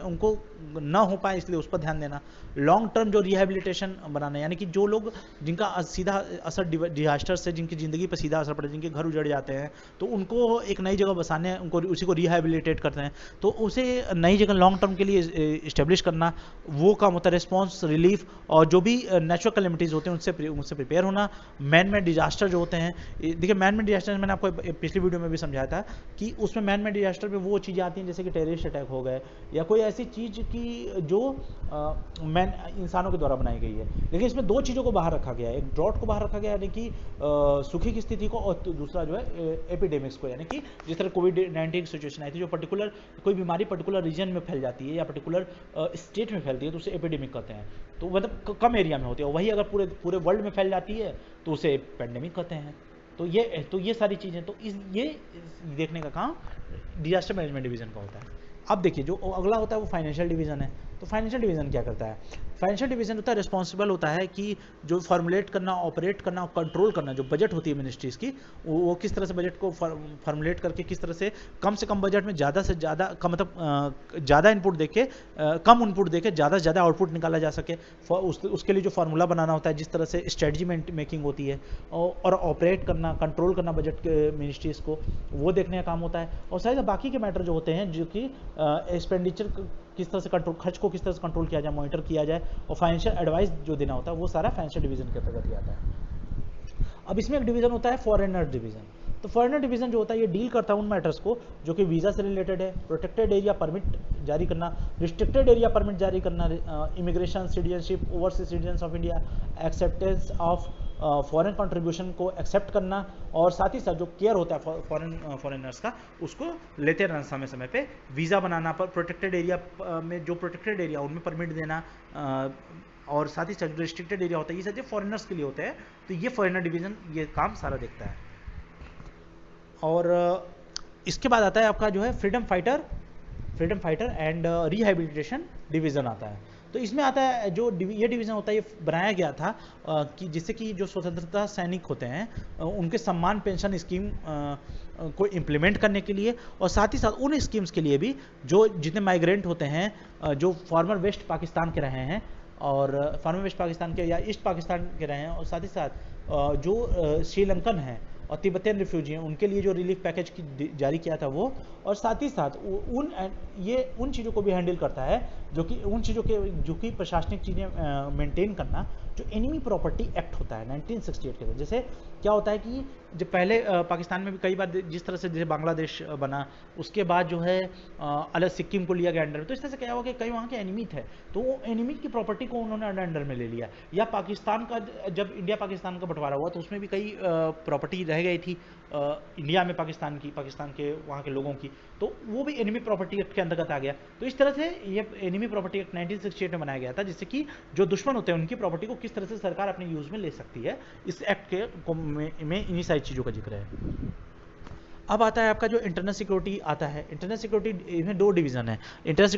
Speaker 1: उनको ना हो पाए इसलिए उस पर ध्यान देना, लॉन्ग टर्म जो रिहेबिलिटेशन बनाना, यानी कि जो लोग जिनका सीधा असर डिजास्टर से, जिनकी ज़िंदगी पर सीधा असर पड़े, जिनके घर उजड़ जाते हैं, तो उनको एक नई जगह बसाने, उनको उसी को रिहेबिलिटेट करते हैं, तो उसे नई जगह लॉन्ग टर्म के लिए इस्टेब्लिश करना, वो काम होता है। रिस्पॉन्स, रिलीफ, और जो भी नेचुरल कैलेमिटीज़ होते हैं उनसे प्रिपेयर होना। मैन मेड डिजास्टर जो होते हैं, देखिए मैन मेड डिजास्टर मैंने आपको पिछली वीडियो में भी समझाया था कि उसमें मैन मेड डिजास्टर में वो चीज़ें आती हैं जैसे कि टेररिस्ट अटैक हो गए या कोई ऐसी चीज़ की जो इंसानों के द्वारा बनाई गई है। लेकिन इसमें दो चीज़ों को बाहर रखा गया है, एक ड्रॉट को बाहर रखा गया यानी कि सूखी की स्थिति को, और दूसरा जो है एपिडेमिक्स को, यानी कि जिस तरह कोविड-19 सिचुएशन आई थी, जो पर्टिकुलर कोई बीमारी पर्टिकुलर रीजन में फैल जाती है या पर्टिकुलर स्टेट में फैलती है तो उसे एपिडेमिक कहते हैं, तो मतलब कम एरिया में होती है। वही अगर पूरे वर्ल्ड में फैल जाती है तो उसे पेंडेमिक कहते हैं। तो ये सारी चीज़ें, तो ये देखने का काम डिजास्टर मैनेजमेंट डिवीज़न का होता है। अब देखिए जो अगला होता है वो फाइनेंशियल डिवीज़न है। तो फाइनेंशियल डिवीज़न क्या करता है? फाइनेंशियल डिवीज़न होता है रिस्पॉन्सिबल होता है कि जो फॉर्मुलेट करना, ऑपरेट करना और कंट्रोल करना, जो बजट होती है मिनिस्ट्रीज़ की, वो किस तरह से बजट को फॉर्मुलेट करके किस तरह से कम बजट में ज़्यादा से ज़्यादा ज़्यादा इनपुट देके कम इनपुट देके ज़्यादा से ज़्यादा आउटपुट निकाला जा सके, उसके लिए जो फार्मूला बनाना होता है, जिस तरह से स्ट्रेटजी मेकिंग होती है, और ऑपरेट करना, कंट्रोल करना बजट के मिनिस्ट्रीज़ को, वो देखने का काम होता है। और सारे बाकी के मैटर जो होते हैं जो कि एक्सपेंडिचर किस तरह से कंट्रोल, खर्च को किस तरह से कंट्रोल किया जाए, मॉनिटर किया जाए, और फाइनेंशियल एडवाइस जो देना होता है, वो सारा फाइनेंशियल डिवीज़न के अंतर्गत ही आता है। अब इसमें एक डिवीज़न होता है फॉरेनर डिवीज़न। तो फॉरेनर डिवीज़न जो होता है ये डील करता है उन मैटर्स को जो कि वीज़ा से रिलेटेड है, प्रोटेक्टेड एरिया परमिट जारी करना, रिस्ट्रिक्टेड एरिया परमिट जारी करना, immigration, citizenship, overseas citizens of India, acceptance of foreign contribution को एक्सेप्ट करना, और साथ ही साथ जो केयर होता है फॉरेनर्स का, उसको लेते रहना समय समय पे, वीज़ा बनाना, पर प्रोटेक्टेड एरिया में जो प्रोटेक्टेड एरिया उनमें परमिट देना, और साथ ही साथ रिस्ट्रिक्टेड एरिया होता है, ये सब जो फॉरेनर्स के लिए होते हैं, तो ये फॉरेनर डिवीज़न ये काम सारा देखता है। और इसके बाद आता है आपका जो है freedom fighter and rehabilitation division आता है। तो इसमें आता है जो ये डिवीज़न होता है, ये बनाया गया था कि जिससे कि जो स्वतंत्रता सैनिक होते हैं उनके सम्मान पेंशन स्कीम को इम्प्लीमेंट करने के लिए, और साथ ही साथ उन स्कीम्स के लिए भी जो जितने माइग्रेंट होते हैं जो फॉर्मर वेस्ट पाकिस्तान के रहे हैं, और फॉर्मर वेस्ट पाकिस्तान के या ईस्ट पाकिस्तान के रहे हैं, और साथ ही साथ जो श्रीलंकन हैं और तिब्बतियन रिफ्यूजी हैं, उनके लिए जो रिलीफ पैकेज की जारी किया था वो, और साथ ही साथ उन चीज़ों को भी हैंडल करता है जो कि प्रशासनिक चीज़ें मेंटेन करना, जो एनिमी प्रॉपर्टी एक्ट होता है 1968 के अंदर। जैसे क्या होता है कि जब पहले पाकिस्तान में भी कई बार जिस तरह से जैसे बांग्लादेश बना, उसके बाद जो है अलग सिक्किम को लिया गया अंडर में, तो इस तरह से क्या हुआ कि कई वहाँ के एनिमी थे, तो वो एनिमी की प्रॉपर्टी को उन्होंने अंडर में ले लिया। या पाकिस्तान का जब इंडिया पाकिस्तान का बंटवारा हुआ तो उसमें भी कई प्रॉपर्टी रह गई थी इंडिया में पाकिस्तान के वहाँ के लोगों की, तो वो भी एनिमी प्रॉपर्टी एक्ट के अंतर्गत आ गया। तो इस तरह से ये एनिमी प्रॉपर्टी एक्ट 1968 में बनाया गया था, जिससे कि जो दुश्मन होते हैं उनकी प्रॉपर्टी को किस तरह से सरकार अपने यूज़ में ले सकती है, इस एक्ट के में इन्हीं सारी चीज़ों का जिक्र है। अब आता है आपका जो इंटरनल सिक्योरिटी आता है। इंटरनल सिक्योरिटी में दो डिवीज़न है, इंटरनल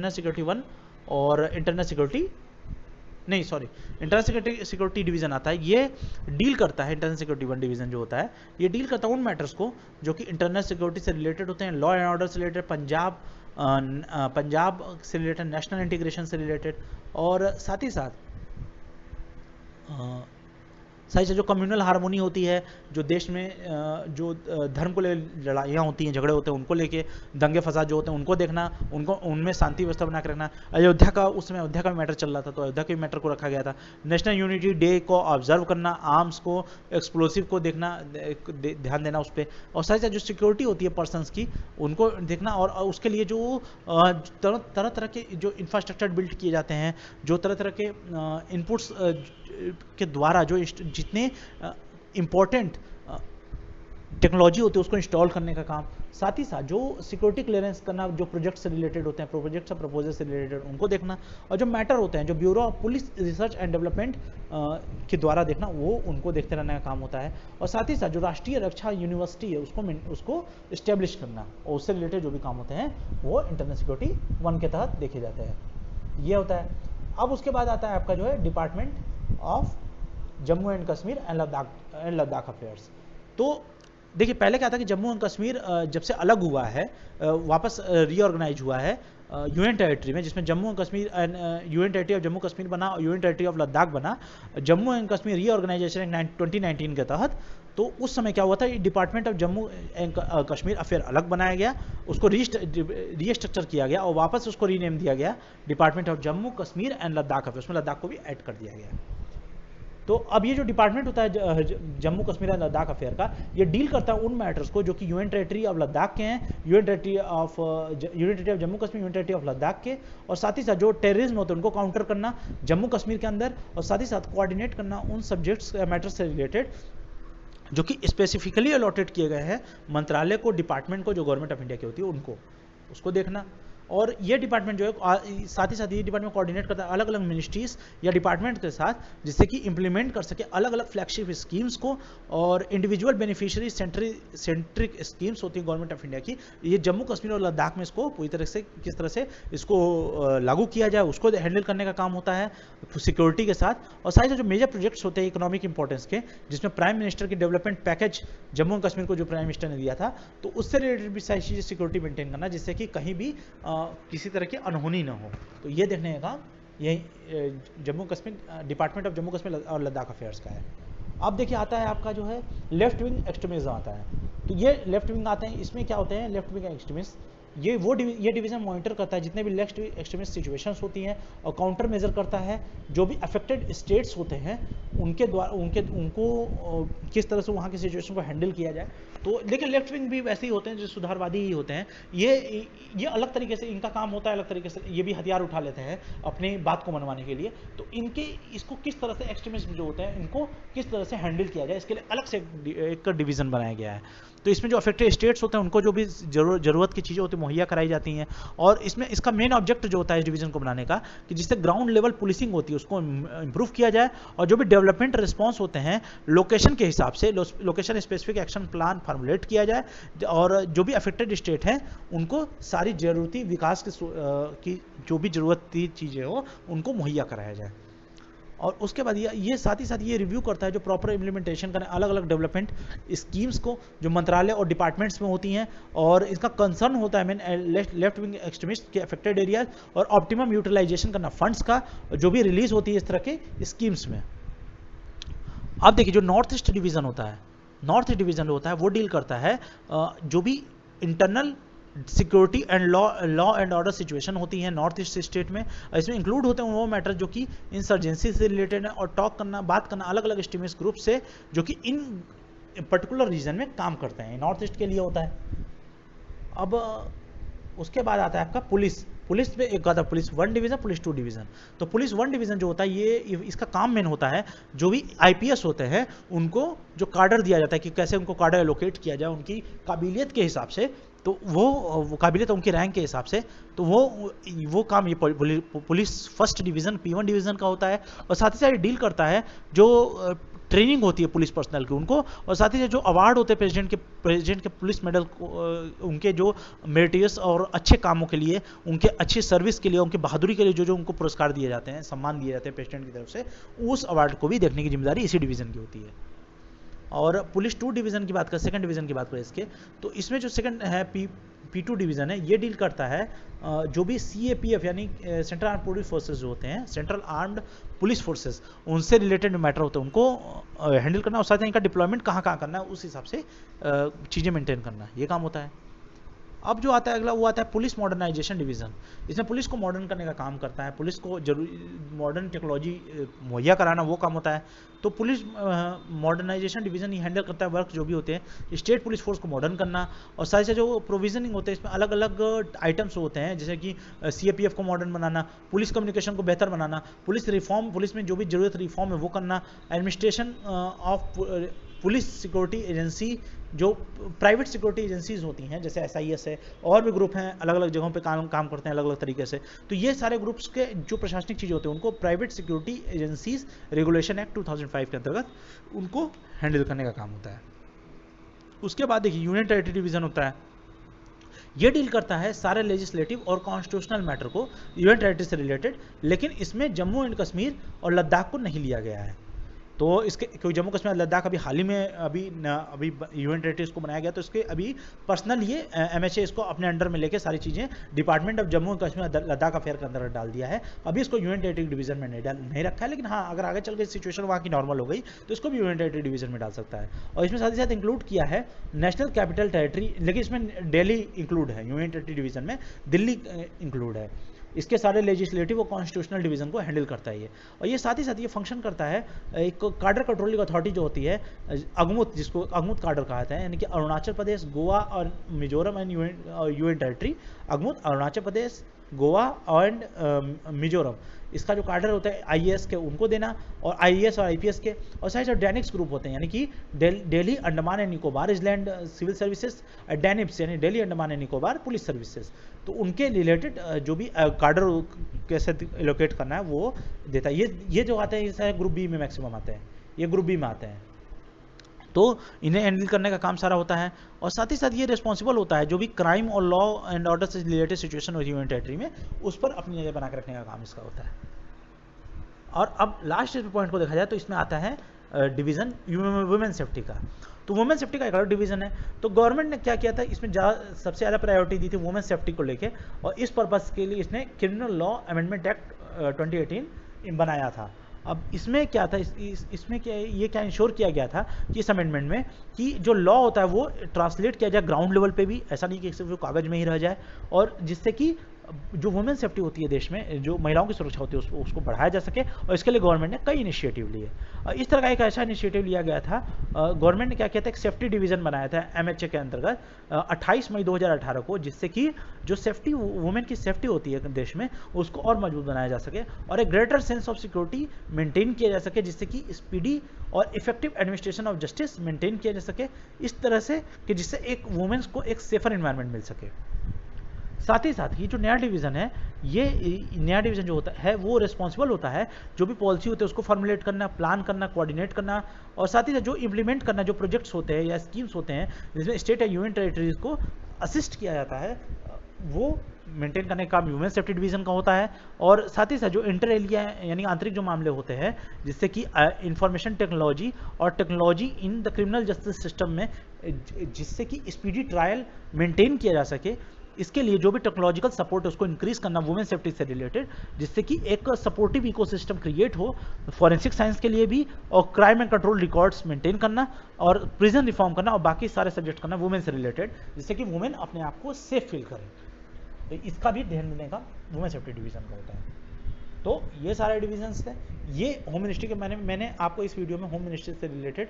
Speaker 1: सिक्योरिटी 1 और इंटरनल सिक्योरिटी डिवीज़न आता है। ये डील करता है, इंटरनल सिक्योरिटी 1 डिवीज़न जो होता है ये डील करता है उन मैटर्स को जो कि इंटरनल सिक्योरिटी से रिलेटेड होते हैं, लॉ एंड ऑर्डर से रिलेटेड, पंजाब पंजाब से रिलेटेड, नेशनल इंटीग्रेशन से रिलेटेड, और साथ ही साथ साथ ही जो कम्युनल हार्मोनी होती है, जो देश में जो धर्म को ले लड़ाइयाँ होती हैं, झगड़े होते हैं, उनको लेके दंगे फसाद जो होते हैं उनको देखना, उनको उनमें शांति व्यवस्था बना के रखना। अयोध्या का उस समय अयोध्या का भी मैटर चल रहा था, तो अयोध्या के मैटर को रखा गया था। नेशनल यूनिटी डे को ऑब्जर्व करना, आर्म्स को, एक्सप्लोसिव को देखना, ध्यान देना उस पर, और साथ ही साथ जो सिक्योरिटी होती है पर्सनस की उनको देखना, और उसके लिए जो तरह तरह के जो इंफ्रास्ट्रक्चर बिल्ड किए जाते हैं, जो तरह तरह के इनपुट्स के द्वारा जो जितने इम्पोर्टेंट टेक्नोलॉजी होती है उसको इंस्टॉल करने का काम, साथ ही साथ जो सिक्योरिटी क्लियरेंस करना, जो प्रोजेक्ट से रिलेटेड होते हैं, प्रोजेक्ट और प्रपोजल से रिलेटेड उनको देखना, और जो मैटर होते हैं जो bureau of police research and development के द्वारा देखना, वो उनको देखते रहने का काम होता है। और साथ ही साथ जो राष्ट्रीय रक्षा यूनिवर्सिटी है उसको इस्टेब्लिश करना, और उससे रिलेटेड जो भी काम होते हैं वो इंटरनल सिक्योरिटी 1 के तहत देखे जाते हैं। ये होता है। अब उसके बाद आता है आपका जो है department of Jammu and Kashmir and Ladakh affairs. तो देखिए पहले क्या था कि जम्मू एंड कश्मीर जब से अलग हुआ है, वापस रीऑर्गेनाइज हुआ है यूनियन टेरिटरी में, जिसमें Jammu and Kashmir union territory of Jammu Kashmir बना और यूनियन टेरिटरी ऑफ लद्दाख बना, जम्मू एंड कश्मीर रीऑर्गेनाइजेशन 2019 के तहत। तो उस समय क्या हुआ था, department of Jammu and Kashmir affair अलग बनाया गया, उसको रीस्ट्रक्चर किया गया और वापस उसको रीनेम दिया गया department of Jammu Kashmir and Ladakh affair, उसमें लद्दाख को भी ऐड कर दिया गया। तो अब ये जो डिपार्टमेंट होता है जम्मू कश्मीर एंड लद्दाख अफेयर का, ये डील करता है उन मैटर्स को जो कि यूनियन टेरिटरी ऑफ लद्दाख के हैं, union territory of Jammu Kashmir, union territory of Ladakh के, और साथ ही साथ जो टेररिज्म होते हैं उनको काउंटर करना जम्मू कश्मीर के अंदर, और साथ ही साथ कोऑर्डिनेट करना उन सब्जेक्ट्स मैटर्स से रिलेटेड जो कि स्पेसिफिकली अलॉटेड किए गए हैं मंत्रालय को, डिपार्टमेंट को, जो गवर्नमेंट ऑफ इंडिया की होती है उनको, उसको देखना। और ये डिपार्टमेंट जो है साथ ही साथ ये डिपार्टमेंट कोऑर्डिनेट करता है अलग अलग मिनिस्ट्रीज या डिपार्टमेंट के साथ, जिससे कि इंप्लीमेंट कर सके अलग अलग फ्लैगशिप स्कीम्स को, और इंडिविजुअल बेनिफिशियरी सेंट्रिक स्कीम्स होती है गवर्नमेंट ऑफ इंडिया की, ये जम्मू कश्मीर और लद्दाख में इसको पूरी तरह से किस तरह से इसको लागू किया जाए उसको हैंडल करने का काम होता है सिक्योरिटी के साथ। और साथ ही जो मेजर प्रोजेक्ट्स होते हैं इकोनॉमिक इंपॉर्टेंस के, जिसमें प्राइम मिनिस्टर की development package Jammu and Kashmir को जो प्राइम मिनिस्टर ने दिया था, तो उससे रिलेटेड भी सारी चीज़ें सिक्योरिटी मेंटेन करना, जिससे कि कहीं भी किसी तरह की अनहोनी ना हो। तो ये देखने का काम यही जम्मू कश्मीर डिपार्टमेंट ऑफ जम्मू कश्मीर और लद्दाख अफेयर्स का है। अब देखिए आता है आपका जो है लेफ्ट विंग एक्सट्रीमिज्म आता है। तो ये लेफ्ट विंग आते हैं, इसमें क्या होते हैं लेफ्ट विंग एक्सट्रीमिस्ट, ये डिवीजन मॉनिटर करता है जितने भी लेफ्ट एक्सट्रीमिस्ट सिचुएशंस होती हैं, और काउंटर मेजर करता है जो भी अफेक्टेड स्टेट्स होते हैं उनके द्वारा उनको किस तरह से वहाँ की सिचुएशन को हैंडल किया जाए। तो लेकिन लेफ्ट विंग भी वैसे ही होते हैं जो सुधारवादी ही होते हैं, ये अलग तरीके से इनका काम होता है, अलग तरीके से ये भी हथियार उठा लेते हैं अपनी बात को मनवाने के लिए। तो इसको किस तरह से एक्सट्रीमिस्ट जो होते हैं इनको किस तरह से हैंडल किया जाए, इसके लिए अलग से एक डिवीजन बनाया गया है। तो इसमें जो अफेक्टेड स्टेट्स होते हैं उनको जो भी जरूरत की चीज़ें होती हैं मुहैया कराई जाती हैं, और इसमें इसका मेन ऑब्जेक्ट जो होता है इस डिवीजन को बनाने का कि जिससे ग्राउंड लेवल पुलिसिंग होती है उसको इंप्रूव किया जाए, और जो भी डेवलपमेंट रिस्पॉन्स होते हैं लोकेशन के हिसाब से location specific action plan formulate किया जाए, और जो भी अफेक्टेड स्टेट हैं उनको सारी जरूरती विकास की जो भी जरूरती चीज़ें हो उनको मुहैया कराया जाए। और उसके बाद ये साथ ही साथ ये रिव्यू करता है जो प्रॉपर इम्प्लीमेंटेशन करें अलग अलग डेवलपमेंट स्कीम्स को जो मंत्रालय और डिपार्टमेंट्स में होती हैं, और इसका कंसर्न होता है मेन लेफ्ट विंग एक्सट्रीमिस्ट के अफेक्टेड एरियाज, और ऑप्टिमम यूटिलाइजेशन करना फंड्स का जो भी रिलीज होती है इस तरह के स्कीम्स में। अब देखिए जो नॉर्थ ईस्ट डिवीजन होता है, नॉर्थ ईस्ट डिवीजन होता है वो डील करता है जो भी internal security and law and order situation होती है नॉर्थ ईस्ट स्टेट में। इसमें इंक्लूड होते हैं वो मैटर जो कि इंसर्जेंसी से रिलेटेड है, और बात करना अलग अलग एक्सट्रीमिस्ट ग्रुप से जो कि इन पर्टिकुलर रीजन में काम करते हैं, नॉर्थ ईस्ट के लिए होता है। अब उसके बाद आता है आपका पुलिस में एक आता है पुलिस 1 डिवीजन, पुलिस 2 डिवीजन। तो पुलिस 1 डिवीजन जो होता है ये इसका काम मेन होता है जो भी आईपीएस होते हैं उनको जो कार्डर दिया जाता है कि कैसे उनको कार्डर एलोकेट किया जाए उनकी काबिलियत के हिसाब से, तो वो काबिलियत उनकी रैंक के हिसाब से, तो वो काम ये police 1st division P1 division का होता है। और साथ ही साथ डील करता है जो ट्रेनिंग होती है पुलिस पर्सनल की उनको, और साथ ही साथ जो अवार्ड होते हैं प्रेसिडेंट के पुलिस मेडल उनके जो मेरिटियस और अच्छे कामों के लिए, उनके अच्छी सर्विस के लिए, उनकी बहादुरी के लिए जो उनको पुरस्कार दिए जाते हैं, सम्मान दिए जाते हैं प्रेसिडेंट की तरफ से, उस अवार्ड को भी देखने की जिम्मेदारी इसी डिवीजन की होती है। और पुलिस 2 डिवीजन की बात करें, 2nd डिवीजन की बात करें इसके, तो इसमें जो सेकंड है P2 डिवीज़न है, ये डील करता है जो भी CAPF यानी सेंट्रल आर्म्ड पुलिस फोर्सेस जो होते हैं, सेंट्रल आर्म्ड पुलिस फोर्सेस, उनसे रिलेटेड मैटर होते हैं, उनको हैंडल करना और साथ ही इनका डिप्लॉयमेंट कहाँ कहाँ करना है उस हिसाब से चीज़ें मेंटेन करना, ये काम होता है। अब जो आता है अगला, वो आता है पुलिस मॉडर्नाइजेशन डिवीज़न। इसमें पुलिस को मॉडर्न करने का काम करता है, पुलिस को जरूरी मॉडर्न टेक्नोलॉजी मुहैया कराना, वो काम होता है। तो पुलिस मॉडर्नाइजेशन डिवीज़न ही हैंडल करता है वर्क जो भी होते हैं, स्टेट पुलिस फोर्स को मॉडर्न करना, और साथ ही जो प्रोविजनिंग होते हैं इसमें अलग अलग आइटम्स होते हैं, जैसे कि CAPF को मॉडर्न बनाना, पुलिस कम्युनिकेशन को बेहतर बनाना, पुलिस रिफॉर्म, पुलिस में जो भी जरूरत रिफॉर्म है वो करना, administration of police security agency, जो प्राइवेट सिक्योरिटी एजेंसीज होती हैं जैसे SIS है, और भी ग्रुप हैं अलग अलग जगहों पे काम करते हैं अलग अलग तरीके से। तो ये सारे ग्रुप्स के जो प्रशासनिक चीज़ें होती हैं उनको private security agencies regulation act 2005 के अंतर्गत उनको हैंडल करने का काम होता है। उसके बाद देखिए यूनियन टेरिटरी डिवीज़न होता है, ये डील करता है सारे लेजिस्लेटिव और कॉन्स्टिट्यूशनल मैटर को यूनियन टेरिटरी से रिलेटेड, लेकिन इसमें जम्मू एंड कश्मीर और लद्दाख को नहीं लिया गया है। तो इसके क्योंकि जम्मू कश्मीर लद्दाख अभी हाल ही में अभी यूनियन टेरिटरीज को बनाया गया, तो इसके अभी पर्सनल ये MHA इसको अपने अंडर में लेके सारी चीज़ें department of Jammu Kashmir Ladakh affair के अंदर डाल दिया है। अभी इसको यूनियन टेरिटरी डिवीजन में नहीं रखा है, लेकिन हाँ अगर आगे चल के सिचुएशन वहाँ की नॉर्मल हो गई तो इसको भी यूनियन टेरिटरी डिवीजन में डाल सकता है। और इसमें साथ ही साथ इंक्लूड किया है नेशनल कैपिटल टेरिटरी, लेकिन इसमें दिल्ली इंक्लूड है, यूनियन टेरिटरी डिवीजन में दिल्ली इंक्लूड है। इसके सारे लेजिस्लेटिव और कॉन्स्टिट्यूशनल डिवीजन को हैंडल करता है ये। और ये साथ ही साथ ये फंक्शन करता है एक कार्डर कंट्रोलिंग अथॉरिटी जो होती है अगमुत, जिसको अगमुत कार्डर कहा जाता है, यानी कि अरुणाचल प्रदेश, गोवा और Mizoram and union territory. AGMUT Arunachal Pradesh, Goa and Mizoram, इसका जो कार्डर होता है IAS के उनको देना, और IAS और IPS के, और साथ ही डेनिक्स ग्रुप होते हैं यानी कि Delhi Andaman and Nicobar island civil services, DANIPS यानी Delhi Andaman and Nicobar police services, तो उनके रिलेटेड जो भी कार्डर कैसे एलोकेट करना है वो देता है। ये जो आते हैं ये सारे ग्रुप B में मैक्सिमम आते हैं, ये ग्रुप B में आते हैं, तो इन्हें हैंडल करने का काम सारा होता है। और साथ ही साथ ये रिस्पॉन्सिबल होता है जो भी क्राइम और लॉ एंड ऑर्डर से रिलेटेड सिचुएशन होती है यूनियन टेरिटरी में, उस पर अपनी नजर बना के रखने का काम इसका होता है। और अब लास्ट पॉइंट को देखा जाए तो इसमें आता है डिवीज़न वुमेन सेफ्टी का। तो वुमेन सेफ्टी का एक अलग डिवीज़न है। तो गवर्नमेंट ने क्या किया था, इसमें सबसे ज़्यादा प्रायोरिटी दी थी वुमेन सेफ्टी को लेके, और इस पर्पज़ के लिए इसने क्रिमिनल लॉ अमेंडमेंट एक्ट 2018 बनाया था। अब इसमें क्या था, इसमें क्या इंश्योर किया गया था कि इस अमेंडमेंट में कि जो लॉ होता है वो ट्रांसलेट किया जाए ग्राउंड लेवल पे भी, ऐसा नहीं कि सिर्फ वो कागज़ में ही रह जाए, और जिससे कि जो वुमेन सेफ्टी होती है देश में, जो महिलाओं की सुरक्षा होती है उसको बढ़ाया जा सके। और इसके लिए गवर्नमेंट ने कई इनिशिएटिव लिए। इस तरह का एक ऐसा इनिशिएटिव लिया गया था, गवर्नमेंट ने क्या किया था, एक सेफ्टी डिवीज़न बनाया था MHA के अंतर्गत 28 मई 2018 को, जिससे कि जो सेफ्टी वुमेन की सेफ्टी होती है देश में उसको और मजबूत बनाया जा सके, और एक greater sense of security maintain किया जा सके, जिससे कि स्पीडी और effective administration of justice maintain किया जा सके, इस तरह से कि जिससे एक वुमेन्स को एक सेफर एनवायरनमेंट मिल सके। साथ ही साथ ये जो नया डिवीज़न है, ये नया डिवीज़न जो होता है वो रिस्पॉन्सिबल होता है जो भी पॉलिसी होते हैं उसको फॉर्मुलेट करना, प्लान करना, कोऑर्डिनेट करना, और साथ ही साथ जो इम्प्लीमेंट करना, जो प्रोजेक्ट्स होते हैं या स्कीम्स होते हैं जिसमें स्टेट या यूनियन टेरिटरीज को असिस्ट किया जाता है, वो मेंटेन करने का काम वुमेन सेफ्टी डिवीज़न का होता है। और साथ ही साथ जो इंटर एरिया यानी आंतरिक जो मामले होते हैं, जिससे कि इंफॉर्मेशन टेक्नोलॉजी और technology in the criminal justice system में, जिससे कि स्पीडी ट्रायल मेंटेन किया जा सके, इसके लिए जो भी टेक्नोलॉजिकल सपोर्ट है उसको इंक्रीज करना वुमेन सेफ्टी से रिलेटेड, जिससे कि एक सपोर्टिव इकोसिस्टम क्रिएट हो फॉरेंसिक साइंस के लिए भी, और crime and control records maintain करना, और प्रिजन रिफॉर्म करना, और बाकी सारे सब्जेक्ट करना वुमेन से रिलेटेड, जिससे कि वुमेन अपने आप को सेफ फील करें। तो इसका भी ध्यान देने का वुमेन सेफ्टी डिवीज़न का होता है। तो ये सारे डिवीजन्स थे। ये होम मिनिस्ट्री के मैंने आपको इस वीडियो में होम मिनिस्ट्री से रिलेटेड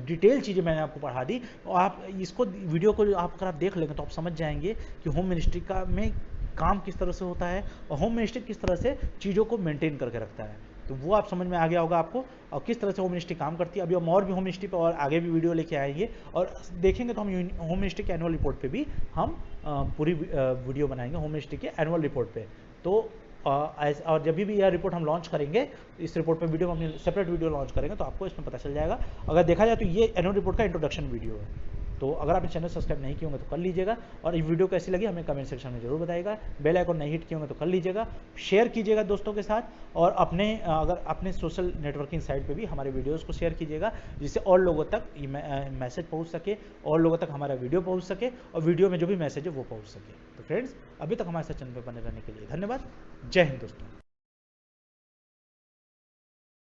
Speaker 1: डिटेल चीज़ें मैंने आपको पढ़ा दी, और आप इसको वीडियो को अगर आप देख लेंगे तो आप समझ जाएंगे कि होम मिनिस्ट्री का में काम किस तरह से होता है, और होम मिनिस्ट्री किस तरह से चीज़ों को मेंटेन करके रखता है। तो वो आप समझ में आ गया होगा आपको, और किस तरह से होम मिनिस्ट्री काम करती है। अभी हम और भी होम मिनिस्ट्री पर और आगे भी वीडियो लेके आएंगे, और देखेंगे तो हम होम मिनिस्ट्री के एनुअल रिपोर्ट पे भी हम पूरी वीडियो बनाएंगे होम मिनिस्ट्री के एनुअल रिपोर्ट पे। तो और जब भी यह रिपोर्ट हम लॉन्च करेंगे, इस रिपोर्ट पे वीडियो हम अपनी सेपरेट वीडियो लॉन्च करेंगे, तो आपको इसमें पता चल जाएगा। अगर देखा जाए तो ये एनुअल रिपोर्ट का इंट्रोडक्शन वीडियो है। तो अगर आपने चैनल सब्सक्राइब नहीं किए होंगे तो कर लीजिएगा, और ये वीडियो कैसी लगी हमें कमेंट सेक्शन में जरूर बताइएगा। बेल आइकन नहीं हिट किए होंगे तो कर लीजिएगा, शेयर कीजिएगा दोस्तों के साथ, और अपने अगर अपने सोशल नेटवर्किंग साइट पे भी हमारे वीडियोस को शेयर कीजिएगा, जिससे और लोगों तक मैसेज पहुंच सके, और लोगों तक हमारा वीडियो पहुंच सके, और वीडियो में जो भी मैसेज है वो पहुंच सके। तो फ्रेंड्स, अभी तक हमारे साथ चैनल पर बने रहने के लिए धन्यवाद। जय हिंद दोस्तों।